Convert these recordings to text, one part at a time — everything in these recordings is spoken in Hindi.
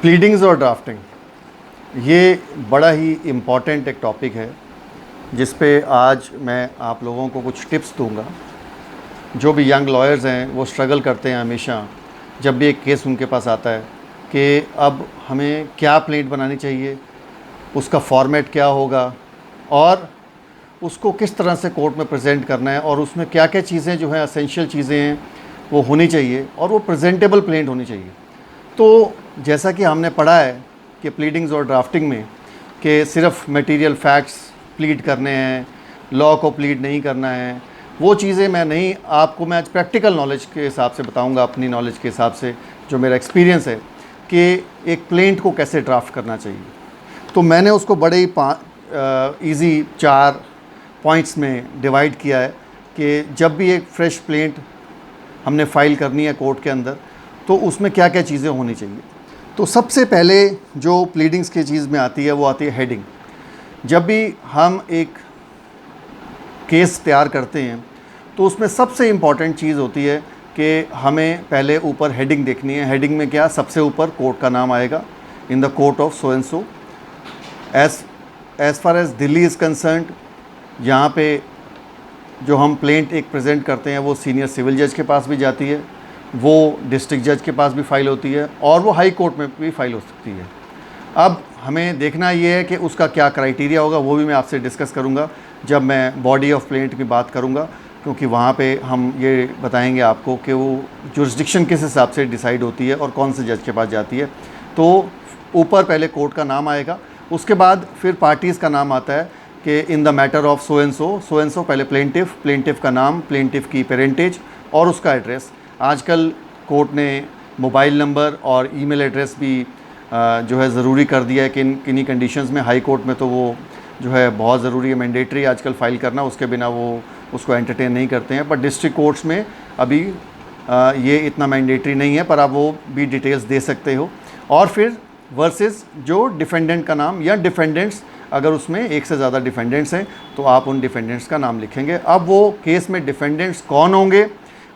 प्लीडिंग्स और ड्राफ्टिंग ये बड़ा ही इम्पॉर्टेंट एक टॉपिक है जिस पे आज मैं आप लोगों को कुछ टिप्स दूंगा। जो भी यंग लॉयर्स हैं वो स्ट्रगल करते हैं हमेशा जब भी एक केस उनके पास आता है कि अब हमें क्या प्लेंट बनानी चाहिए, उसका फॉर्मेट क्या होगा और उसको किस तरह से कोर्ट में प्रेजेंट करना है और उसमें क्या क्या चीज़ें जो हैं एसेंशियल चीज़ें हैं वो होनी चाहिए और वो प्रेजेंटेबल प्लेंट होनी चाहिए। तो जैसा कि हमने पढ़ा है कि प्लीडिंग्स और ड्राफ्टिंग में कि सिर्फ मटेरियल फैक्ट्स प्लीड करने हैं, लॉ को प्लीड नहीं करना है, वो चीज़ें मैं नहीं, आपको मैं आज प्रैक्टिकल नॉलेज के हिसाब से बताऊंगा, अपनी नॉलेज के हिसाब से जो मेरा एक्सपीरियंस है कि एक प्लेंट को कैसे ड्राफ्ट करना चाहिए। तो मैंने उसको बड़े ही ईज़ी 4 पॉइंट्स में डिवाइड किया है कि जब भी एक फ़्रेश प्लेंट हमने फ़ाइल करनी है कोर्ट के अंदर तो उसमें क्या क्या चीज़ें होनी चाहिए। तो सबसे पहले जो प्लीडिंग्स की चीज़ में आती है वो आती है हेडिंग। जब भी हम एक केस तैयार करते हैं तो उसमें सबसे इम्पॉर्टेंट चीज़ होती है कि हमें पहले ऊपर हेडिंग देखनी है। हेडिंग में क्या, सबसे ऊपर कोर्ट का नाम आएगा, in the court of so and so. As far as Delhi is concerned, यहाँ पे जो हम प्लेंट एक प्रेजेंट करते हैं वो सीनियर सिविल जज के पास भी जाती है, वो डिस्ट्रिक्ट जज के पास भी फ़ाइल होती है और वो हाई कोर्ट में भी फ़ाइल हो सकती है। अब हमें देखना ये है कि उसका क्या क्राइटेरिया होगा, वो भी मैं आपसे डिस्कस करूँगा जब मैं बॉडी ऑफ प्लेंट की बात करूँगा, क्योंकि वहाँ पे हम ये बताएंगे आपको कि वो जुरिस्डिक्शन किस हिसाब से डिसाइड होती है और कौन से जज के पास जाती है। तो ऊपर पहले कोर्ट का नाम आएगा, उसके बाद फिर पार्टीज़ का नाम आता है कि in the matter of so and so, पहले प्लेंटिफ का नाम, प्लेंटिफ की पेरेंटेज और उसका एड्रेस। आजकल कोर्ट ने मोबाइल नंबर और ईमेल एड्रेस भी जो है ज़रूरी कर दिया है कि किन्हीं कंडीशंस में। हाई कोर्ट में तो वो जो है बहुत ज़रूरी है, मैंडेटरी आजकल फ़ाइल करना, उसके बिना वो उसको एंटरटेन नहीं करते हैं। पर डिस्ट्रिक्ट कोर्ट्स में अभी ये इतना मैंडेटरी नहीं है, पर आप वो भी डिटेल्स दे सकते हो। और फिर वर्सेस जो डिफेंडेंट का नाम या डिफेंडेंट्स, अगर उसमें एक से ज़्यादा डिफेंडेंट्स हैं तो आप उन डिफेंडेंट्स का नाम लिखेंगे। अब वो केस में डिफेंडेंट्स कौन होंगे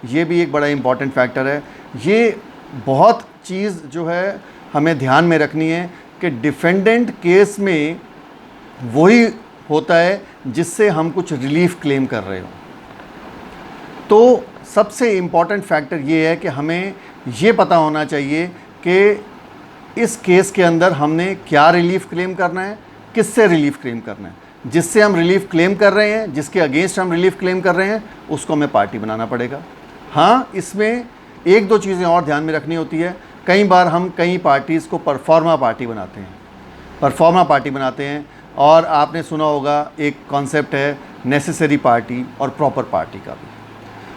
ये भी एक बड़ा इंपॉर्टेंट फैक्टर है। ये बहुत चीज़ जो है हमें ध्यान में रखनी है कि डिफेंडेंट केस में वही होता है जिससे हम कुछ रिलीफ क्लेम कर रहे हो। तो सबसे इम्पॉर्टेंट फैक्टर ये है कि हमें ये पता होना चाहिए कि इस केस के अंदर हमने क्या रिलीफ क्लेम करना है, किससे रिलीफ क्लेम करना है। जिससे हम रिलीफ क्लेम कर रहे हैं, जिसके अगेंस्ट हम रिलीफ क्लेम कर रहे हैं, उसको हमें पार्टी बनाना पड़ेगा। हाँ, इसमें एक दो चीज़ें और ध्यान में रखनी होती है। कई बार हम कई पार्टीज़ को परफॉर्मा पार्टी बनाते हैं और आपने सुना होगा एक कॉन्सेप्ट है नेसेसरी पार्टी और प्रॉपर पार्टी का भी।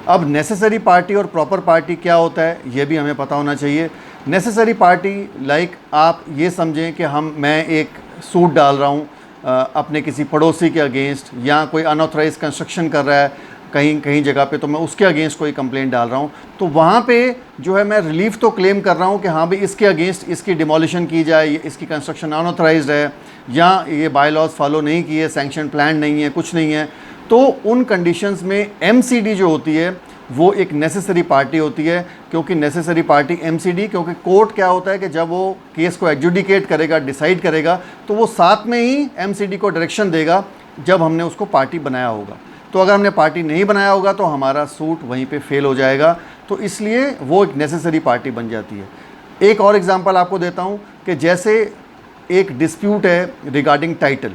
अब नेसेसरी पार्टी और प्रॉपर पार्टी क्या होता है ये भी हमें पता होना चाहिए। नेसेसरी पार्टी लाइक आप ये समझें कि मैं एक सूट डाल रहा हूँ अपने किसी पड़ोसी के अगेंस्ट, या कोई अनऑथराइज कंस्ट्रक्शन कर रहा है कहीं जगह पे, तो मैं उसके अगेंस्ट कोई कंप्लेंट डाल रहा हूँ। तो वहाँ पे जो है मैं रिलीफ तो क्लेम कर रहा हूँ कि हाँ भाई इसके अगेंस्ट इसकी डिमोलिशन की जाए, इसकी कंस्ट्रक्शन अनऑथराइज्ड है या ये बाय लॉज फॉलो नहीं किए, सैंक्शन प्लान नहीं है, कुछ नहीं है। तो उन कंडीशंस में एमसीडी जो होती है वो एक नेसेसरी पार्टी होती है। क्योंकि नेसेसरी पार्टी एमसीडी, क्योंकि कोर्ट क्या होता है कि जब वो केस को एडजुडिकेट करेगा, डिसाइड करेगा, तो वो साथ में ही एमसीडी को डायरेक्शन देगा जब हमने उसको पार्टी बनाया होगा। तो अगर हमने पार्टी नहीं बनाया होगा तो हमारा सूट वहीं पे फेल हो जाएगा। तो इसलिए वो एक नेसेसरी पार्टी बन जाती है। एक और एग्जांपल आपको देता हूँ कि जैसे एक डिस्प्यूट है रिगार्डिंग टाइटल।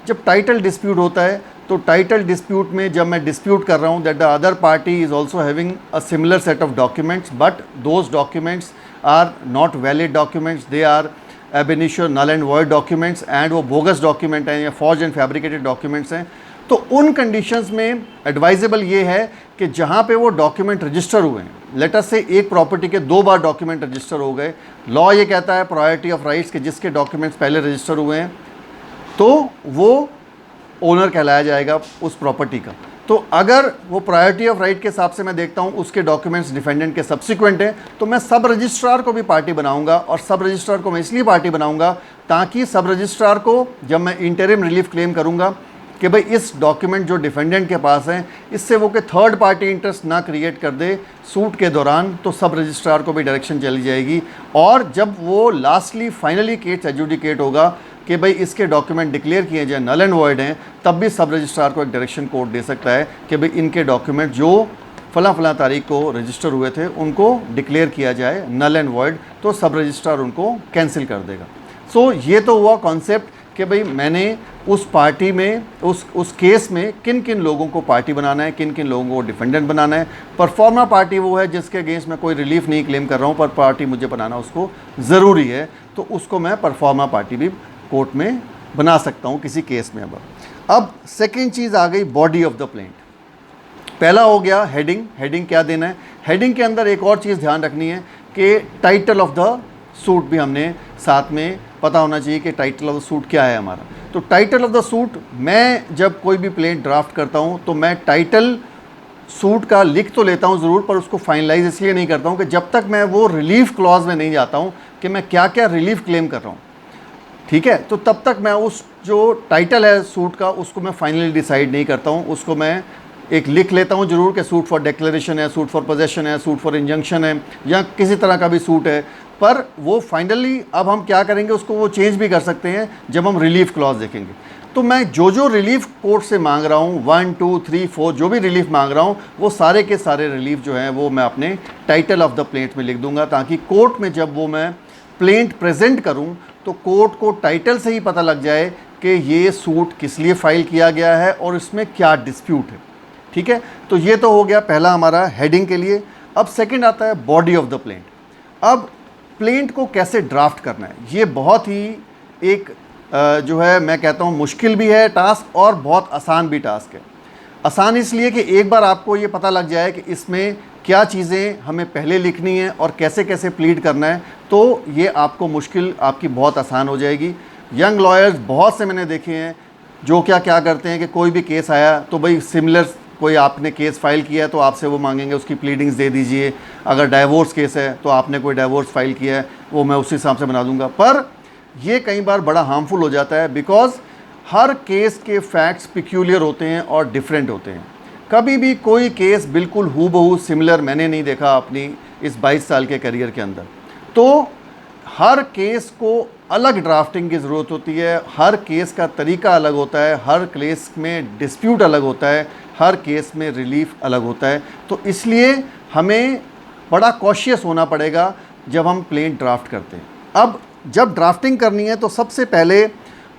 जब टाइटल डिस्प्यूट होता है तो टाइटल डिस्प्यूट में जब मैं डिस्प्यूट कर रहा हूँ that the other party is also having a similar set of documents, but those documents are not valid documents, they are ab initio null and void documents, and वो बोगस डॉक्यूमेंट हैं या फॉर्ज एंड फैब्रिकेटेड डॉक्यूमेंट्स हैं। तो उन कंडीशंस में एडवाइजेबल ये है कि जहाँ पे वो डॉक्यूमेंट रजिस्टर हुए हैं, लेट अस से एक प्रॉपर्टी के 2 बार डॉक्यूमेंट रजिस्टर हो गए, लॉ ये कहता है प्रायोरिटी ऑफ राइट्स के जिसके डॉक्यूमेंट्स पहले रजिस्टर हुए हैं तो वो ओनर कहलाया जाएगा उस प्रॉपर्टी का। तो अगर वो प्रायोरिटी ऑफ राइट के हिसाब से मैं देखता हूँ उसके डॉक्यूमेंट्स डिफेंडेंट के सब्सिक्वेंट हैं, तो मैं सब रजिस्ट्रार को भी पार्टी बनाऊंगा। और सब रजिस्ट्रार को मैं इसलिए पार्टी बनाऊंगा ताकि सब रजिस्ट्रार को जब मैं इंटरिम रिलीफ क्लेम करूंगा कि भाई इस डॉक्यूमेंट जो डिफेंडेंट के पास है इससे वो कि थर्ड पार्टी इंटरेस्ट ना क्रिएट कर दे सूट के दौरान, तो सब रजिस्ट्रार को भी डायरेक्शन चली जाएगी। और जब वो लास्टली फाइनली केस एडजुडिकेट होगा कि भाई इसके डॉक्यूमेंट डिक्लेयर किए जाए नल एंड वॉइड हैं, तब भी सब रजिस्ट्रार को एक डायरेक्शन कोर्ट दे सकता है कि भाई इनके डॉक्यूमेंट जो फला तारीख को रजिस्टर हुए थे उनको डिक्लेयर किया जाए नल एंड वॉइड, तो सब रजिस्ट्रार उनको कैंसिल कर देगा। सो ये तो हुआ कॉन्सेप्ट कि भाई मैंने उस पार्टी में उस केस में किन किन लोगों को पार्टी बनाना है, किन किन लोगों को डिफेंडेंट बनाना है। परफॉर्मा पार्टी वो है जिसके अगेंस्ट मैं कोई रिलीफ नहीं क्लेम कर रहा हूँ, पर पार्टी मुझे बनाना उसको ज़रूरी है, तो उसको मैं परफॉर्मा पार्टी भी कोर्ट में बना सकता हूँ किसी केस में। अब सेकेंड चीज़ आ गई बॉडी ऑफ द प्लेंट। पहला हो गया हेडिंग। हेडिंग क्या देना है? हेडिंग के अंदर एक और चीज़ ध्यान रखनी है कि टाइटल ऑफ द सूट भी हमने साथ में पता होना चाहिए कि टाइटल ऑफ द सूट क्या है हमारा। तो टाइटल ऑफ द सूट, मैं जब कोई भी प्लेंट ड्राफ्ट करता हूँ तो मैं टाइटल सूट का लिख तो लेता हूँ ज़रूर, पर उसको फाइनलाइज इसलिए नहीं करता हूँ कि जब तक मैं वो रिलीफ क्लॉज में नहीं जाता हूँ कि मैं क्या क्या रिलीफ क्लेम कर रहा हूँ, ठीक है, तो तब तक मैं उस जो टाइटल है सूट का उसको मैं फाइनली डिसाइड नहीं करता हूँ। उसको मैं एक लिख लेता हूँ ज़रूर कि सूट फॉर डिक्लेरेशन है, सूट फॉर पोजेशन है, सूट फॉर इंजंक्शन है, या किसी तरह का भी सूट है, पर वो फाइनली अब हम क्या करेंगे उसको वो चेंज भी कर सकते हैं जब हम रिलीफ क्लॉज देखेंगे। तो मैं जो रिलीफ कोर्ट से मांग रहा हूँ 1 2 3 4 जो भी रिलीफ मांग रहा हूँ वो सारे के सारे रिलीफ जो हैं वो मैं अपने टाइटल ऑफ द प्लेंट में लिख दूंगा, ताकि कोर्ट में जब वो मैं प्लेंट प्रेजेंट करूँ तो कोर्ट को टाइटल से ही पता लग जाए कि ये सूट किस लिए फाइल किया गया है और इसमें क्या डिस्प्यूट है। ठीक है, तो ये तो हो गया पहला हमारा हेडिंग के लिए। अब सेकंड आता है बॉडी ऑफ द प्लेंट। अब प्लेंट को कैसे ड्राफ्ट करना है, ये बहुत ही एक जो है मैं कहता हूँ मुश्किल भी है टास्क और बहुत आसान भी टास्क है। आसान इसलिए कि एक बार आपको ये पता लग जाए कि इसमें क्या चीज़ें हमें पहले लिखनी है और कैसे कैसे प्लीड करना है, तो ये आपको मुश्किल आपकी बहुत आसान हो जाएगी। यंग लॉयर्स बहुत से मैंने देखे हैं जो क्या करते हैं कि कोई भी केस आया तो भाई सिमिलर कोई आपने केस फाइल किया है तो आपसे वो मांगेंगे उसकी प्लीडिंग्स दे दीजिए। अगर डाइवोर्स केस है तो आपने कोई डाइवोर्स फाइल किया है वो मैं उसी हिसाब से बना दूंगा, पर ये कई बार बड़ा हार्मफुल हो जाता है बिकॉज हर केस के फैक्ट्स पिक्यूलियर होते हैं और डिफरेंट होते हैं। कभी भी कोई केस बिल्कुल हूबहू सिमिलर मैंने नहीं देखा अपनी इस 22 साल के करियर के अंदर। तो हर केस को अलग ड्राफ्टिंग की ज़रूरत होती है, हर केस का तरीका अलग होता है, हर केस में डिस्प्यूट अलग होता है, हर केस में रिलीफ अलग होता है। तो इसलिए हमें बड़ा कॉशियस होना पड़ेगा जब हम प्लेंट ड्राफ्ट करते हैं। अब जब ड्राफ्टिंग करनी है तो सबसे पहले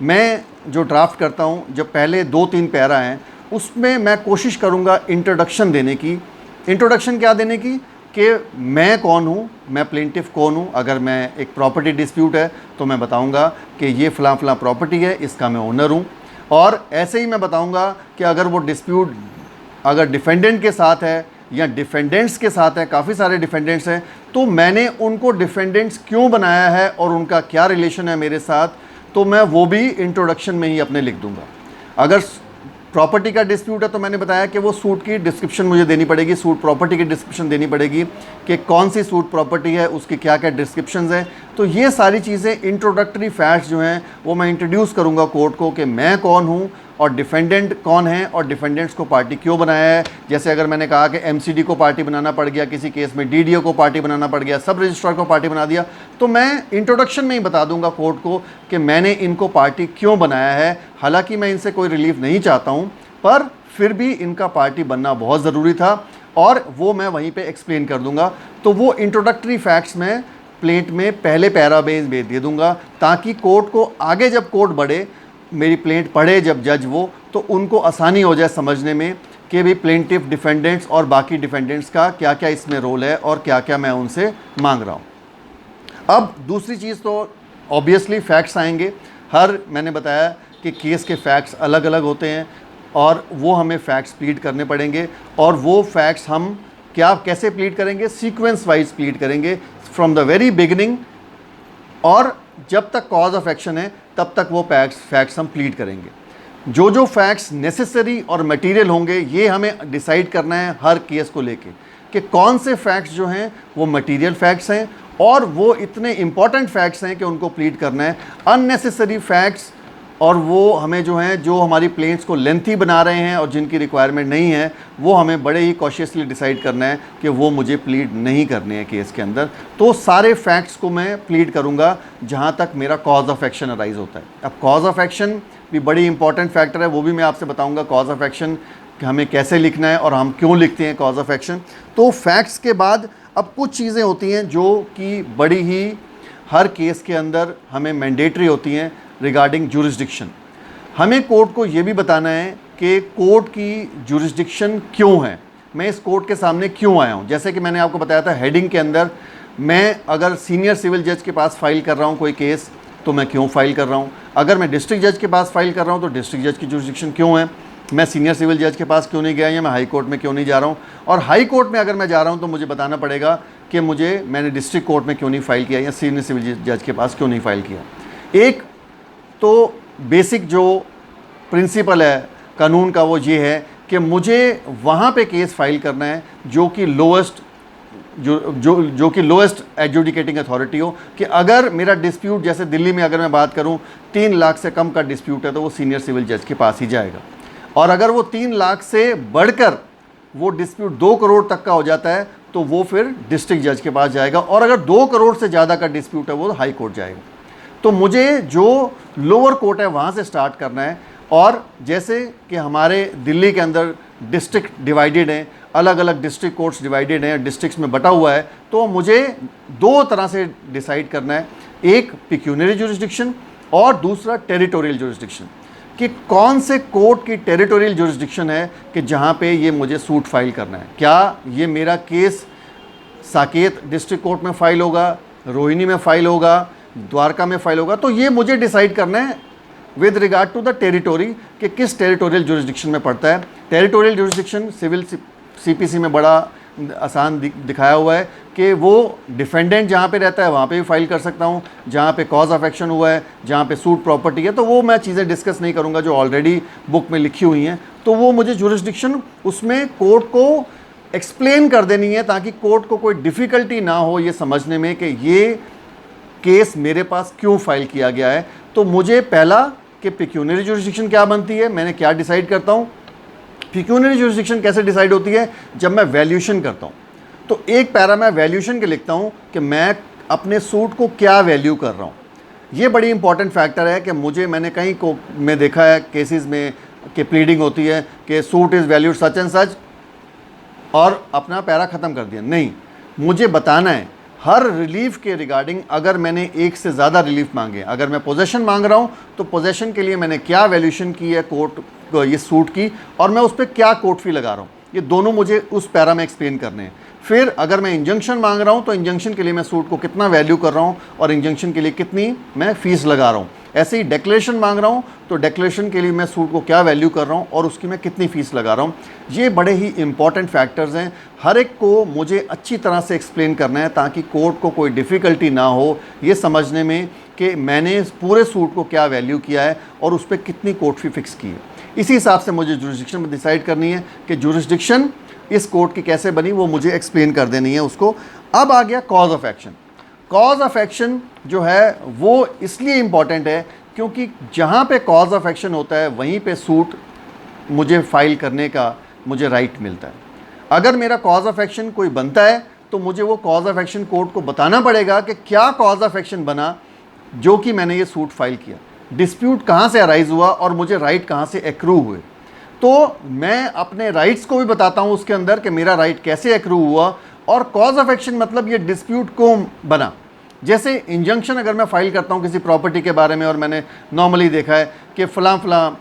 मैं जो ड्राफ्ट करता हूँ, जब पहले 2-3 पैरा हैं उसमें मैं कोशिश करूँगा इंट्रोडक्शन देने की। इंट्रोडक्शन क्या देने की कि मैं कौन हूँ, मैं प्लेंटिफ कौन हूँ। अगर मैं एक प्रॉपर्टी डिस्प्यूट है तो मैं बताऊँगा कि ये फ़लाँ फ़लाँ प्रॉपर्टी है, इसका मैं ओनर हूँ। और ऐसे ही मैं बताऊँगा कि अगर वो डिस्प्यूट अगर डिफेंडेंट के साथ है या डिफेंडेंट्स के साथ है, काफ़ी सारे डिफेंडेंट्स हैं, तो मैंने उनको डिफेंडेंट्स क्यों बनाया है और उनका क्या रिलेशन है मेरे साथ, तो मैं वो भी इंट्रोडक्शन में ही अपने लिख दूँगा। अगर प्रॉपर्टी का डिस्प्यूट है तो मैंने बताया कि वो सूट की डिस्क्रिप्शन मुझे देनी पड़ेगी, सूट प्रॉपर्टी की डिस्क्रिप्शन देनी पड़ेगी कि कौन सी सूट प्रॉपर्टी है, उसकी क्या क्या डिस्क्रिप्शंस हैं। तो ये सारी चीज़ें इंट्रोडक्टरी फैक्ट्स जो हैं वो मैं इंट्रोड्यूस करूँगा कोर्ट को कि मैं कौन हूँ और डिफेंडेंट कौन है और डिफेंडेंट्स को पार्टी क्यों बनाया है। जैसे अगर मैंने कहा कि एमसीडी को पार्टी बनाना पड़ गया, किसी केस में डीडीओ को पार्टी बनाना पड़ गया, सब रजिस्ट्रार को पार्टी बना दिया, तो मैं इंट्रोडक्शन में ही बता दूंगा कोर्ट को कि मैंने इनको पार्टी क्यों बनाया है। हालांकि मैं इनसे कोई रिलीफ नहीं चाहता हूँ, पर फिर भी इनका पार्टी बनना बहुत ज़रूरी था और वो मैं वहीं पे एक्सप्लेन कर दूंगा। तो वो इंट्रोडक्टरी फैक्ट्स में प्लेंट में पहले पैराबेज में दे दूंगा, ताकि कोर्ट को आगे जब कोर्ट बढ़े, मेरी प्लेंट पढ़े जब जज वो, तो उनको आसानी हो जाए समझने में कि भी प्लेंटिफ डिफेंडेंट्स और बाकी डिफेंडेंट्स का क्या क्या इसमें रोल है और क्या क्या मैं उनसे मांग रहा हूँ। अब दूसरी चीज़ तो ऑब्वियसली फैक्ट्स आएंगे। मैंने बताया कि केस के फैक्ट्स अलग अलग होते हैं और वो हमें फैक्ट्स प्लीड करने पड़ेंगे, और वो फैक्ट्स हम कैसे प्लीड करेंगे, सीक्वेंस वाइज प्लीड करेंगे फ्रॉम द वेरी बिगिनिंग, और जब तक कॉज ऑफ एक्शन है तब तक वो फैक्ट्स हम प्लीड करेंगे। जो फैक्ट्स नेसेसरी और मटेरियल होंगे ये हमें डिसाइड करना है हर केस को लेके कि कौन से फैक्ट्स जो हैं वो मटेरियल फैक्ट्स हैं और वो इतने इंपॉर्टेंट फैक्ट्स हैं कि उनको प्लीड करना है। अननेसेसरी फैक्ट्स और वो हमें जो है, जो हमारी प्लेन्स को लेंथी बना रहे हैं और जिनकी रिक्वायरमेंट नहीं है, वो हमें बड़े ही कॉशियसली डिसाइड करना है कि वो मुझे प्लीड नहीं करने हैं केस के अंदर। तो सारे फैक्ट्स को मैं प्लीड करूँगा जहाँ तक मेरा कॉज ऑफ एक्शन अराइज होता है। अब कॉज ऑफ एक्शन भी बड़ी इंपॉर्टेंट फैक्टर है, वो भी मैं आपसे बताऊँगा कॉज ऑफ एक्शन कि हमें कैसे लिखना है और हम क्यों लिखते हैं कॉज ऑफ एक्शन। तो फैक्ट्स के बाद अब कुछ चीज़ें होती हैं जो कि बड़ी ही हर केस के अंदर हमें मैंडेटरी होती हैं रिगार्डिंग जुरिस्डिक्शन। हमें कोर्ट को ये भी बताना है कि कोर्ट की जुरिस्डिक्शन क्यों है, मैं इस कोर्ट के सामने क्यों आया हूँ। जैसे कि मैंने आपको बताया था हेडिंग के अंदर, मैं अगर सीनियर सिविल जज के पास फाइल कर रहा हूँ कोई केस तो मैं क्यों फाइल कर रहा हूँ, अगर मैं डिस्ट्रिक्ट जज के पास फाइल कर रहा हूँ तो डिस्ट्रिक्ट जज की जुरिस्डिक्शन क्यों है, मैं सीनियर सिविल जज के पास क्यों नहीं गया या मैं हाई कोर्ट में क्यों नहीं जा रहा हूँ, और हाई कोर्ट में अगर मैं जा रहा हूँ तो मुझे बताना पड़ेगा कि मैंने डिस्ट्रिक्ट कोर्ट में क्यों नहीं फाइल किया या सीनियर सिविल जज के पास क्यों नहीं फाइल किया। एक तो बेसिक जो प्रिंसिपल है कानून का वो ये है कि मुझे वहाँ पे केस फाइल करना है जो कि लोएस्ट एडजुडिकेटिंग अथॉरिटी हो, कि अगर मेरा डिस्प्यूट, जैसे दिल्ली में अगर मैं बात करूँ 3 लाख से कम का डिस्प्यूट है तो वो सीनियर सिविल जज के पास ही जाएगा, और अगर वो 3 लाख से बढ़कर वो डिस्प्यूट 2 करोड़ तक का हो जाता है तो वो फिर डिस्ट्रिक्ट जज के पास जाएगा, और अगर 2 करोड़ से ज़्यादा का डिस्प्यूट है वो हाई कोर्ट जाएगा। तो मुझे जो लोअर कोर्ट है वहाँ से स्टार्ट करना है, और जैसे कि हमारे दिल्ली के अंदर डिस्ट्रिक्ट डिवाइडेड हैं, अलग अलग डिस्ट्रिक्ट कोर्ट्स डिवाइडेड हैं, डिस्ट्रिक्ट्स में बटा हुआ है, तो मुझे 2 तरह से डिसाइड करना है, एक पिक्यूनरी जुरिस्डिक्शन और दूसरा टेरिटोरियल जुरिस्डिक्शन, कि कौन से कोर्ट की टेरिटोरियल जुरिस्डिक्शन है कि जहाँ पे ये मुझे सूट फाइल करना है। क्या ये मेरा केस साकेत डिस्ट्रिक्ट कोर्ट में फाइल होगा, रोहिणी में फाइल होगा, द्वारका में फाइल होगा, तो ये मुझे डिसाइड करना है with regard to the territory कि किस टेरिटोरियल जुरिस्डिक्शन में पड़ता है। टेरिटोरियल जुरिस्डिक्शन सिविल सीपीसी में बड़ा आसान दिखाया हुआ है कि वो डिफेंडेंट जहाँ पे रहता है वहाँ पे भी फाइल कर सकता हूँ, जहाँ पे कॉज ऑफ एक्शन हुआ है, जहाँ पे सूट प्रॉपर्टी है, तो वो मैं चीज़ें डिस्कस नहीं करूँगा जो ऑलरेडी बुक में लिखी हुई हैं। तो वो मुझे जुरिस्डिक्शन उसमें कोर्ट को एक्सप्लेन कर देनी है ताकि कोर्ट को कोई डिफ़िकल्टी ना हो ये समझने में कि ये केस मेरे पास क्यों फाइल किया गया है। तो मुझे पहला कि पिक्यूनरी जुरिस्डिक्शन क्या बनती है, मैंने क्या डिसाइड करता हूँ। पिक्यूनरी जुरिस्डिक्शन कैसे डिसाइड होती है, जब मैं वैल्यूशन करता हूँ, तो एक पैरा मैं वैल्यूशन के लिखता हूँ कि मैं अपने सूट को क्या वैल्यू कर रहा हूँ। ये बड़ी इंपॉर्टेंट फैक्टर है कि मैंने कहीं को में देखा है केसेस में कि प्लीडिंग होती है कि suit is valued such and such और अपना पैरा ख़त्म कर दिया। नहीं, मुझे बताना है हर रिलीफ के रिगार्डिंग, अगर मैंने एक से ज़्यादा रिलीफ मांगे, अगर मैं पोजेशन मांग रहा हूँ तो पोजेशन के लिए मैंने क्या वैल्यूशन की है कोर्ट ये सूट की, और मैं उस पर क्या कोर्ट फी लगा रहा हूँ, ये दोनों मुझे उस पैरा में एक्सप्लेन करने हैं। फिर अगर मैं इंजंक्शन मांग रहा हूँ तो इंजंक्शन के लिए मैं सूट को कितना वैल्यू कर रहा हूँ और इंजंक्शन के लिए कितनी मैं फ़ीस लगा रहा हूँ। ऐसे ही डेक्लेरेशन मांग रहा हूँ तो डेक्लेरेशन के लिए मैं सूट को क्या वैल्यू कर रहा हूँ और उसकी मैं कितनी फ़ीस लगा रहा हूँ। ये बड़े ही इंपॉर्टेंट फैक्टर्स हैं, हर एक को मुझे अच्छी तरह से एक्सप्लेन करना है ताकि कोर्ट को कोई डिफ़िकल्टी ना हो ये समझने में कि मैंने पूरे सूट को क्या वैल्यू किया है और उस पर कितनी कोर्ट फ़ी फिक्स की है। इसी हिसाब से मुझे जुरिस्डिक्शन डिसाइड करनी है कि जुरिस्डिक्शन इस कोर्ट की कैसे बनी, वो मुझे एक्सप्लेन कर देनी है उसको। अब आ गया cause of action. Cause of action जो है वो इसलिए इम्पॉर्टेंट है क्योंकि जहाँ पे कॉज ऑफ एक्शन होता है वहीं पे सूट मुझे फाइल करने का मुझे राइट मिलता है। अगर मेरा कॉज ऑफ एक्शन कोई बनता है तो मुझे वो कॉज ऑफ एक्शन कोर्ट को बताना पड़ेगा कि क्या कॉज ऑफ एक्शन बना जो कि मैंने ये सूट फाइल किया, डिस्प्यूट कहाँ से अराइज हुआ और मुझे राइट कहाँ से एक्रू हुए। तो मैं अपने राइट्स को भी बताता हूँ उसके अंदर कि मेरा राइट कैसे एक्रू हुआ, और कॉज ऑफ एक्शन मतलब ये डिस्प्यूट क्यों बना। जैसे इंजंक्शन अगर मैं फाइल करता हूँ किसी प्रॉपर्टी के बारे में और मैंने नॉर्मली देखा है कि फ़लाँ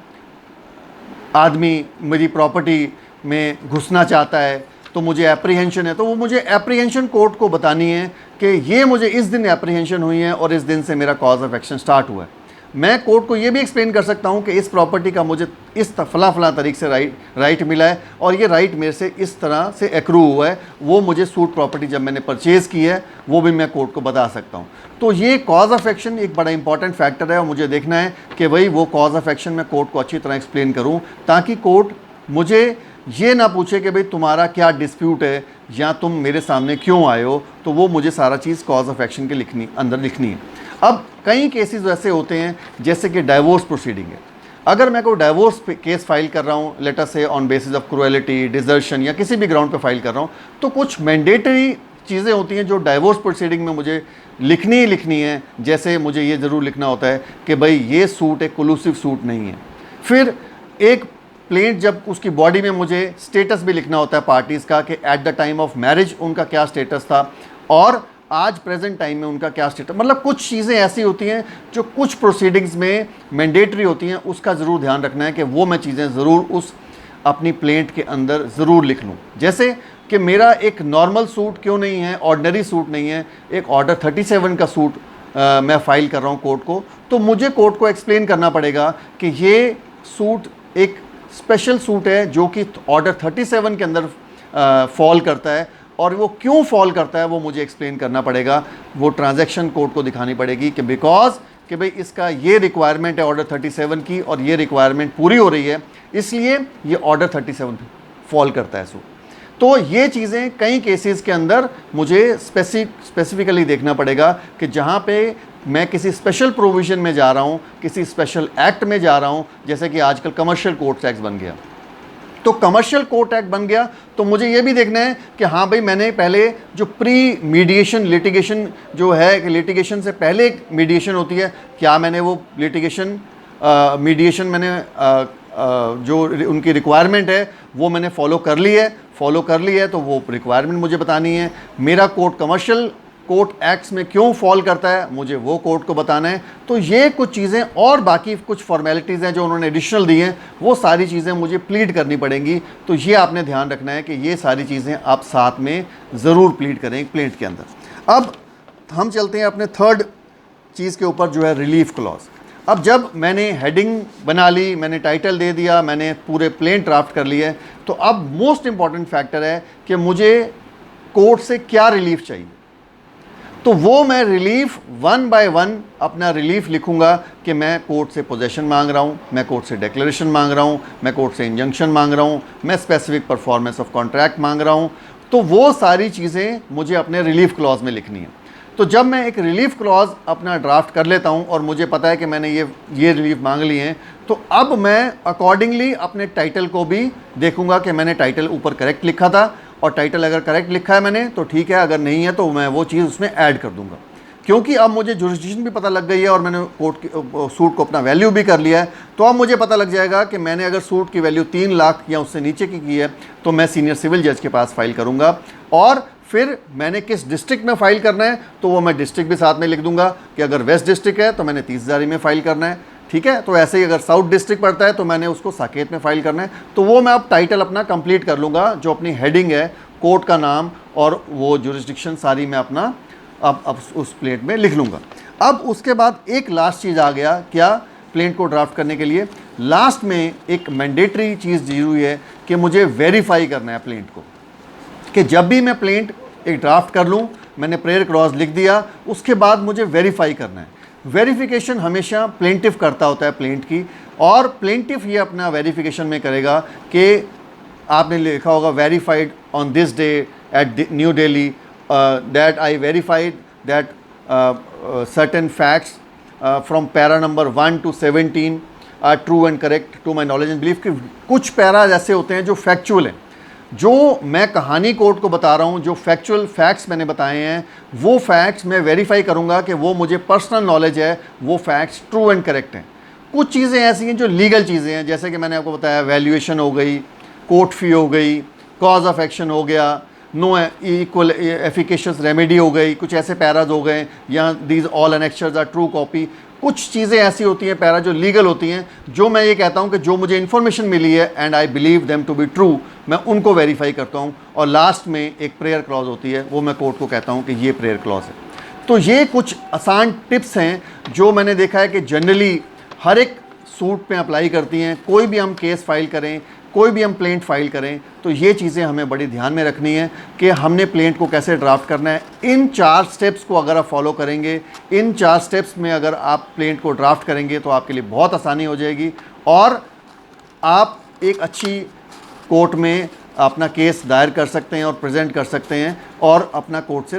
आदमी मेरी प्रॉपर्टी में घुसना चाहता है तो मुझे एप्रीहेंशन है, तो वो मुझे एप्रीहेंशन कोर्ट को बतानी है कि ये मुझे इस दिन एप्रीहेंशन हुई है और इस दिन से मेरा कॉज ऑफ एक्शन स्टार्ट हुआ है। मैं कोर्ट को ये भी एक्सप्लेन कर सकता हूँ कि इस प्रॉपर्टी का मुझे इस फलां तरीके से राइट मिला है और ये राइट मेरे से इस तरह से एक्रू हुआ है, वो मुझे सूट प्रॉपर्टी जब मैंने परचेज़ की है वो भी मैं कोर्ट को बता सकता हूँ। तो ये कॉज ऑफ एक्शन एक बड़ा इंपॉर्टेंट फैक्टर है और मुझे देखना है कि वही वो कॉज ऑफ एक्शन मैं कोर्ट को अच्छी तरह एक्सप्लेन करूँ ताकि कोर्ट मुझे ये ना पूछे कि भाई तुम्हारा क्या डिस्प्यूट है या तुम मेरे सामने क्यों आए हो, तो वो मुझे सारा चीज़ कॉज ऑफ एक्शन के अंदर लिखनी है। अब कई केसेस ऐसे होते हैं जैसे कि डाइवोर्स प्रोसीडिंग है। अगर मैं कोई डाइवोर्स केस फाइल कर रहा हूँ, लेट अस से on basis of cruelty, desertion या किसी भी ग्राउंड पे फाइल कर रहा हूँ, तो कुछ मैंडेटरी चीज़ें होती हैं जो डाइवोर्स प्रोसीडिंग में मुझे लिखनी ही लिखनी है। जैसे मुझे ये ज़रूर लिखना होता है कि भाई ये सूट एक कोलूसिव सूट नहीं है। फिर एक प्लेंट जब उसकी बॉडी में मुझे स्टेटस भी लिखना होता है पार्टीज़ का कि at the time of marriage उनका क्या स्टेटस था और आज प्रेजेंट टाइम में उनका क्या स्टेटस। मतलब कुछ चीज़ें ऐसी होती हैं जो कुछ प्रोसीडिंग्स में मैंडेटरी होती हैं, उसका ज़रूर ध्यान रखना है कि वो मैं चीज़ें ज़रूर उस अपनी प्लेंट के अंदर ज़रूर लिख लूँ। जैसे कि मेरा एक नॉर्मल सूट क्यों नहीं है, ऑर्डिनरी सूट नहीं है, एक ऑर्डर 37 का सूट मैं फ़ाइल कर रहा हूँ कोर्ट को, तो मुझे कोर्ट को एक्सप्लेन करना पड़ेगा कि ये सूट एक स्पेशल सूट है जो कि ऑर्डर 37 के अंदर फॉल करता है, और वो क्यों फॉल करता है वो मुझे एक्सप्लेन करना पड़ेगा। वो ट्रांजैक्शन कोर्ट को दिखानी पड़ेगी कि बिकॉज कि भाई इसका ये रिक्वायरमेंट है ऑर्डर 37 की और ये रिक्वायरमेंट पूरी हो रही है, इसलिए ये ऑर्डर 37 फॉल करता है सूट। तो ये चीज़ें कई केसेस के अंदर मुझे स्पेसिफिकली देखना पड़ेगा कि जहाँ पे मैं किसी स्पेशल प्रोविज़न में जा रहा हूँ, किसी स्पेशल एक्ट में जा रहा हूँ, जैसे कि आजकल कमर्शियल कोर्ट एक्ट बन गया। तो कमर्शियल कोर्ट एक्ट बन गया तो मुझे ये भी देखना है कि हाँ भाई मैंने पहले जो प्री मीडिएशन लिटिगेशन जो है कि लिटिगेशन से पहले एक मीडिएशन होती है, क्या मैंने वो लिटिगेशन मीडिएशन मैंने जो उनकी रिक्वायरमेंट है वो मैंने फॉलो कर ली है, तो वो रिक्वायरमेंट मुझे बतानी है। मेरा कोर्ट कमर्शियल कोर्ट एक्ट्स में क्यों फॉल करता है मुझे वो कोर्ट को बताना है। तो ये कुछ चीज़ें और बाकी कुछ फॉर्मेलिटीज़ हैं जो उन्होंने एडिशनल दी हैं, वो सारी चीज़ें मुझे प्लीड करनी पड़ेंगी। तो ये आपने ध्यान रखना है कि ये सारी चीज़ें आप साथ में ज़रूर प्लीड करें प्लेंट के अंदर। अब हम चलते हैं अपने थर्ड चीज़ के ऊपर जो है रिलीफ क्लॉज। अब जब मैंने हेडिंग बना ली, मैंने टाइटल दे दिया, मैंने पूरे प्लेंट ड्राफ्ट कर लिए, तो अब मोस्ट इंपॉर्टेंट फैक्टर है कि मुझे कोर्ट से क्या रिलीफ चाहिए। तो वो मैं रिलीफ 1 बाय 1 अपना रिलीफ लिखूंगा कि मैं कोर्ट से पोजेशन मांग रहा हूँ, मैं कोर्ट से डिक्लेरेशन मांग रहा हूँ, मैं कोर्ट से इंजंक्शन मांग रहा हूँ, मैं स्पेसिफिक परफॉर्मेंस ऑफ कॉन्ट्रैक्ट मांग रहा हूँ। तो वो सारी चीज़ें मुझे अपने रिलीफ क्लॉज में लिखनी है। तो जब मैं एक रिलीफ क्लॉज अपना ड्राफ्ट कर लेता हूँ और मुझे पता है कि मैंने ये रिलीफ मांग लिए हैं, तो अब मैं अकॉर्डिंगली अपने टाइटल को भी देखूंगा कि मैंने टाइटल ऊपर करेक्ट लिखा था, और टाइटल अगर करेक्ट लिखा है मैंने तो ठीक है, अगर नहीं है तो मैं वो चीज़ उसमें ऐड कर दूंगा। क्योंकि अब मुझे जुरिस्डिक्शन भी पता लग गई है और मैंने सूट को अपना वैल्यू भी कर लिया है, तो अब मुझे पता लग जाएगा कि मैंने अगर सूट की वैल्यू 3 लाख या उससे नीचे की है तो मैं सीनियर सिविल जज के पास फाइल करूँगा। और फिर मैंने किस डिस्ट्रिक्ट में फ़ाइल करना है तो वो मैं डिस्ट्रिक्ट भी साथ में लिख दूंगा कि अगर वेस्ट डिस्ट्रिक्ट है तो मैंने 30,000 में फ़ाइल करना है, ठीक है। तो ऐसे ही अगर साउथ डिस्ट्रिक्ट पड़ता है तो मैंने उसको साकेत में फ़ाइल करना है। तो वो मैं अब टाइटल अपना कंप्लीट कर लूँगा, जो अपनी हेडिंग है, कोर्ट का नाम और वो जुरिस्डिक्शन सारी मैं अपना अब उस प्लेंट में लिख लूँगा। अब उसके बाद एक लास्ट चीज़ आ गया, क्या प्लेंट को ड्राफ्ट करने के लिए लास्ट में एक मैंडेटरी चीज़ ज़रूरी है कि मुझे वेरीफाई करना है प्लेंट को, कि जब भी मैं प्लेंट एक ड्राफ्ट कर लूँ, मैंने प्रेयर क्लॉज लिख दिया, उसके बाद मुझे वेरीफाई करना है। वेरिफिकेशन हमेशा प्लेंटिफ करता होता है प्लेंट की, और प्लेंटिफ ये अपना वेरिफिकेशन में करेगा कि आपने लिखा होगा verified on this day at New Delhi that I verified that certain facts from para number 1 to 17 are true and correct to my knowledge and belief. कि कुछ पैराज ऐसे होते हैं जो फैक्चुअल हैं, जो मैं कहानी कोर्ट को बता रहा हूँ, जो फैक्चुअल फैक्ट्स मैंने बताए हैं, वो फैक्ट्स मैं वेरीफाई करूँगा कि वो मुझे पर्सनल नॉलेज है, वो फैक्ट्स ट्रू एंड करेक्ट हैं। कुछ चीज़ें ऐसी हैं जो लीगल चीज़ें हैं, जैसे कि मैंने आपको बताया वैल्यूएशन हो गई, कोर्ट फी हो गई, कॉज ऑफ एक्शन हो गया, नो इक्वल एफिकेशियस रेमेडी हो गई, कुछ ऐसे पैराज हो गए, या these all annexures are true copy. कुछ चीज़ें ऐसी होती हैं पैरा जो लीगल होती हैं, जो मैं ये कहता हूँ कि जो मुझे इन्फॉर्मेशन मिली है and I believe them to be true, मैं उनको वेरीफाई करता हूँ। और लास्ट में एक प्रेयर क्लॉज होती है, वो मैं कोर्ट को कहता हूँ कि ये प्रेयर क्लॉज है। तो ये कुछ आसान टिप्स हैं जो मैंने देखा है कि जनरली हर एक सूट पे अप्लाई करती हैं। कोई भी हम केस फाइल करें, कोई भी हम प्लेंट फाइल करें, तो ये चीज़ें हमें बड़ी ध्यान में रखनी है कि हमने प्लेंट को कैसे ड्राफ्ट करना है। इन 4 स्टेप्स को अगर आप फॉलो करेंगे, इन 4 स्टेप्स में अगर आप प्लेंट को ड्राफ्ट करेंगे तो आपके लिए बहुत आसानी हो जाएगी, और आप एक अच्छी कोर्ट में अपना केस दायर कर सकते हैं और प्रेजेंट कर सकते हैं और अपना कोर्ट से